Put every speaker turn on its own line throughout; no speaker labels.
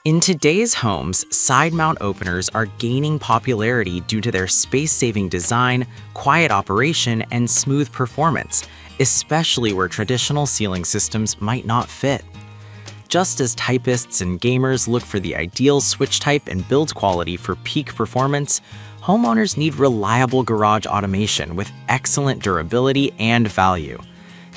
In today's homes, side mount openers are gaining popularity due to their space-saving design, quiet operation, and smooth performance, especially where traditional ceiling systems might not fit. Just as typists and gamers look for the ideal switch type and build quality for peak performance, homeowners need reliable garage automation with excellent durability and value.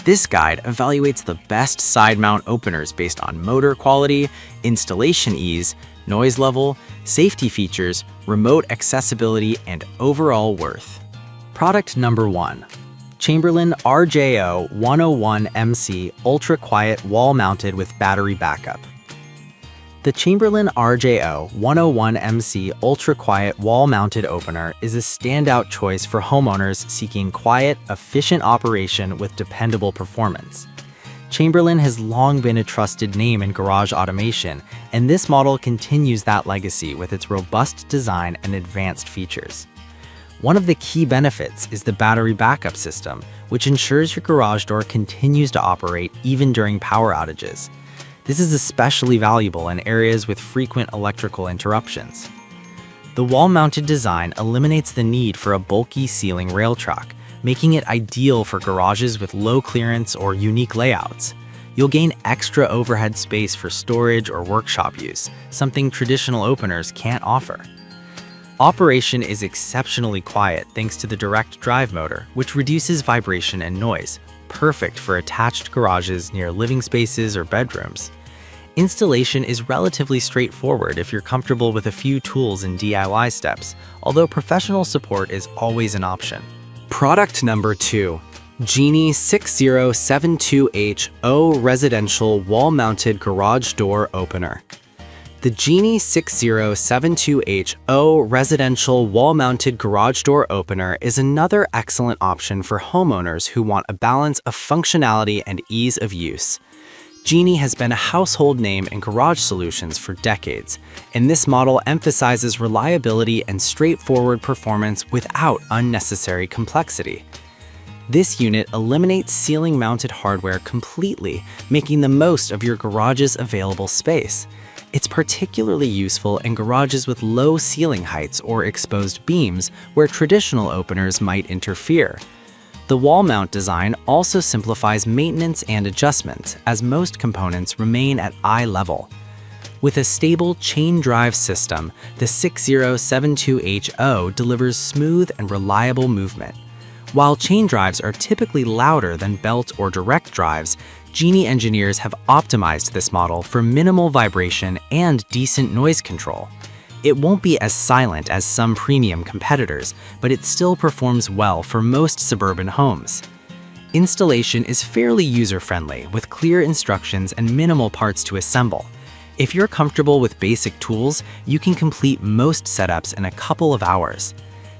This guide evaluates the best side mount openers based on motor quality, installation ease, noise level, safety features, remote accessibility, and overall worth. Product number 1. Chamberlain RJO70MC Ultra Quiet Wall Mounted with Battery Backup. The Chamberlain RJO70MC Ultra Quiet Wall Mounted Opener is a standout choice for homeowners seeking quiet, efficient operation with dependable performance. Chamberlain has long been a trusted name in garage automation, and this model continues that legacy with its robust design and advanced features. One of the key benefits is the battery backup system, which ensures your garage door continues to operate even during power outages. This is especially valuable in areas with frequent electrical interruptions. The wall-mounted design eliminates the need for a bulky ceiling rail truck, making it ideal for garages with low clearance or unique layouts. You'll gain extra overhead space for storage or workshop use, something traditional openers can't offer. Operation is exceptionally quiet thanks to the direct drive motor, which reduces vibration and noise, perfect for attached garages near living spaces or bedrooms. Installation is relatively straightforward if you're comfortable with a few tools and DIY steps, although professional support is always an option. Product number 2. Genie 6072H0 Residential Wall-Mounted Garage Door Opener. The Genie 6072H0 Residential Wall-Mounted Garage Door Opener is another excellent option for homeowners who want a balance of functionality and ease of use. Genie has been a household name in garage solutions for decades, and this model emphasizes reliability and straightforward performance without unnecessary complexity. This unit eliminates ceiling-mounted hardware completely, making the most of your garage's available space. It's particularly useful in garages with low ceiling heights or exposed beams where traditional openers might interfere. The wall mount design also simplifies maintenance and adjustments, as most components remain at eye level. With a stable chain drive system, the 6072H0 delivers smooth and reliable movement. While chain drives are typically louder than belt or direct drives, Genie engineers have optimized this model for minimal vibration and decent noise control. It won't be as silent as some premium competitors, but it still performs well for most suburban homes. Installation is fairly user-friendly, with clear instructions and minimal parts to assemble. If you're comfortable with basic tools, you can complete most setups in a couple of hours.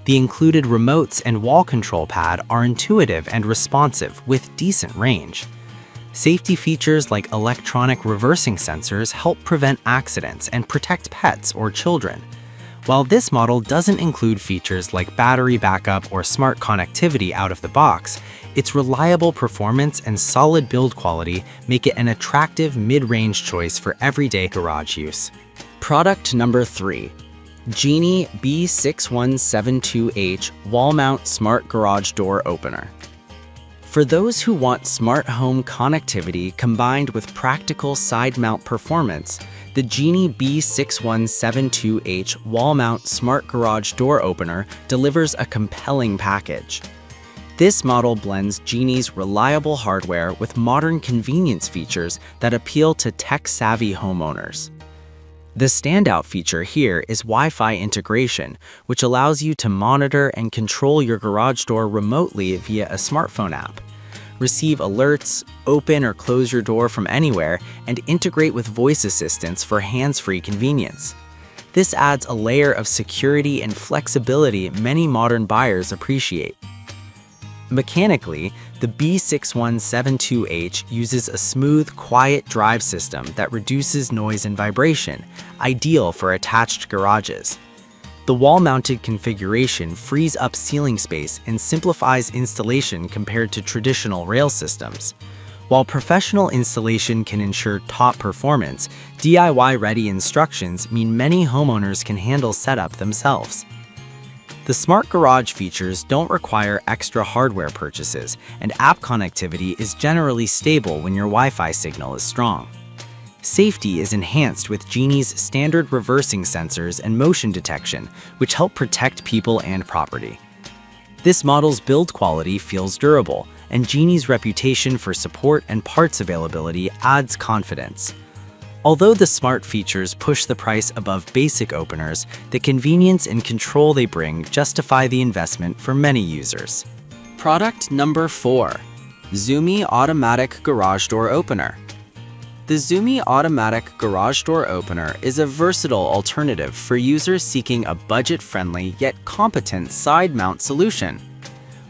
The included remotes and wall control pad are intuitive and responsive with decent range. Safety features like electronic reversing sensors help prevent accidents and protect pets or children. While this model doesn't include features like battery backup or smart connectivity out of the box, its reliable performance and solid build quality make it an attractive mid-range choice for everyday garage use. Product number 3. Genie B6172H Wall Mount Smart Garage Door Opener. For those who want smart home connectivity combined with practical side mount performance, the Genie B6172H Wall Mount Smart Garage Door Opener delivers a compelling package. This model blends Genie's reliable hardware with modern convenience features that appeal to tech-savvy homeowners. The standout feature here is Wi-Fi integration, which allows you to monitor and control your garage door remotely via a smartphone app. Receive alerts, open or close your door from anywhere, and integrate with voice assistants for hands-free convenience. This adds a layer of security and flexibility many modern buyers appreciate. Mechanically, the B6172H uses a smooth, quiet drive system that reduces noise and vibration, ideal for attached garages. The wall-mounted configuration frees up ceiling space and simplifies installation compared to traditional rail systems. While professional installation can ensure top performance, DIY-ready instructions mean many homeowners can handle setup themselves. The smart garage features don't require extra hardware purchases, and app connectivity is generally stable when your Wi-Fi signal is strong. Safety is enhanced with Genie's standard reversing sensors and motion detection, which help protect people and property. This model's build quality feels durable, and Genie's reputation for support and parts availability adds confidence. Although the smart features push the price above basic openers, the convenience and control they bring justify the investment for many users. Product number 4. Genie Automatic Garage Door Opener. The Genie Automatic Garage Door Opener is a versatile alternative for users seeking a budget-friendly yet competent side-mount solution.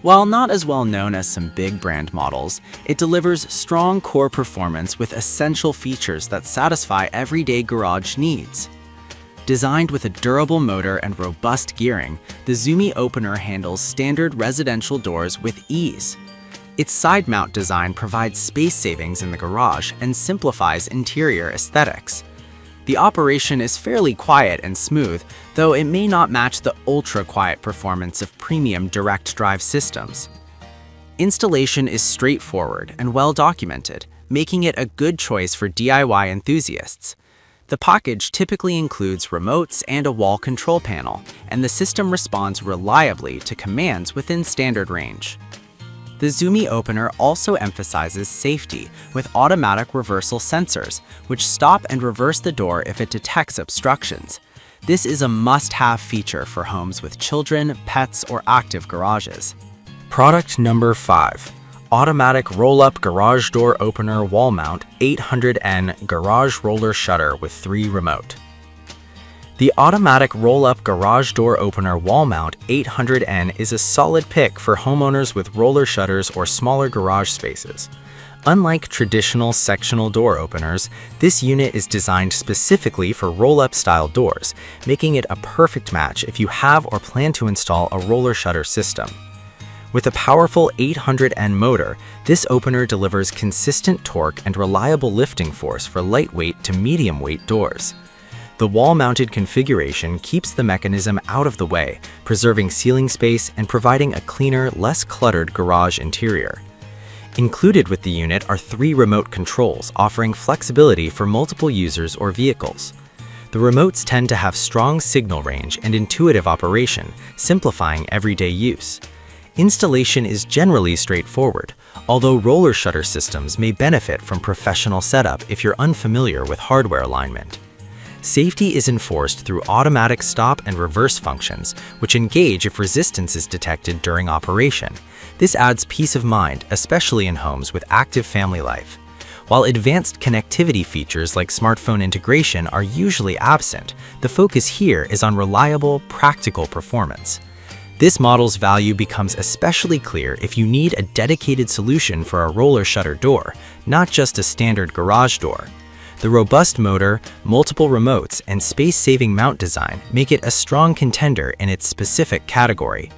While not as well known as some big brand models, it delivers strong core performance with essential features that satisfy everyday garage needs. Designed with a durable motor and robust gearing, the Genie opener handles standard residential doors with ease. Its side mount design provides space savings in the garage and simplifies interior aesthetics. The operation is fairly quiet and smooth, though it may not match the ultra-quiet performance of premium direct drive systems. Installation is straightforward and well documented, making it a good choice for DIY enthusiasts. The package typically includes remotes and a wall control panel, and the system responds reliably to commands within standard range. The Genie opener also emphasizes safety with automatic reversal sensors, which stop and reverse the door if it detects obstructions. This is a must-have feature for homes with children, pets, or active garages. Product number 5. Automatic Roll-Up Garage Door Opener Wall Mount 800N Garage Roller Shutter with 3 Remote. The automatic roll-up garage door opener wall mount 800N is a solid pick for homeowners with roller shutters or smaller garage spaces. Unlike traditional sectional door openers, this unit is designed specifically for roll-up style doors, making it a perfect match if you have or plan to install a roller shutter system. With a powerful 800N motor, this opener delivers consistent torque and reliable lifting force for lightweight to medium-weight doors. The wall-mounted configuration keeps the mechanism out of the way, preserving ceiling space and providing a cleaner, less cluttered garage interior. Included with the unit are 3 remote controls, offering flexibility for multiple users or vehicles. The remotes tend to have strong signal range and intuitive operation, simplifying everyday use. Installation is generally straightforward, although roller shutter systems may benefit from professional setup if you're unfamiliar with hardware alignment. Safety is enforced through automatic stop and reverse functions, which engage if resistance is detected during operation. This adds peace of mind, especially in homes with active family life. While advanced connectivity features like smartphone integration are usually absent, the focus here is on reliable, practical performance. This model's value becomes especially clear if you need a dedicated solution for a roller shutter door, not just a standard garage door. The robust motor, multiple remotes, and space-saving mount design make it a strong contender in its specific category.